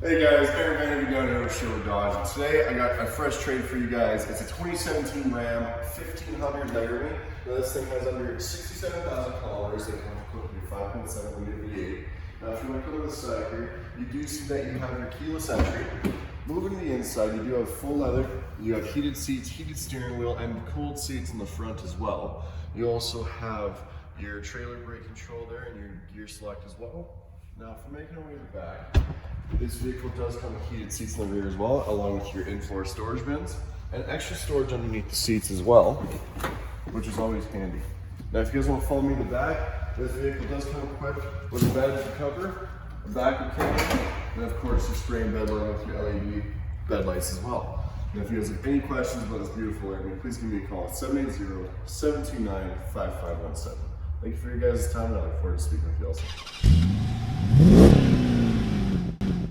Hey guys, Aaron Ventilated down here with Sherwood Dodge. And today I got a fresh trade for you guys. It's a 2017 Ram 1500 Laramie. Now this thing has under 67,000 kilometers. It comes equipped with a 5.7 liter V8. Now if you look on the side here, you do see that you have your keyless entry. Moving to the inside, you do have full leather. You have heated seats, heated steering wheel, and cooled seats in the front as well. You also have your trailer brake control there and your gear select as well. Now if we're making our way to the back, this vehicle does come with heated seats in the rear as well, along with your in-floor storage bins and extra storage underneath the seats as well, which is always handy. Now if you guys want to follow me in the back, this vehicle does come equipped with a bed to cover, a backup camera, and of course your spray and bed light with your LED bed lights as well. And if you guys have any questions about this beautiful Laramie, please give me a call at 780-729-5517. Thank you for your guys' time, and I look forward to speaking with you also.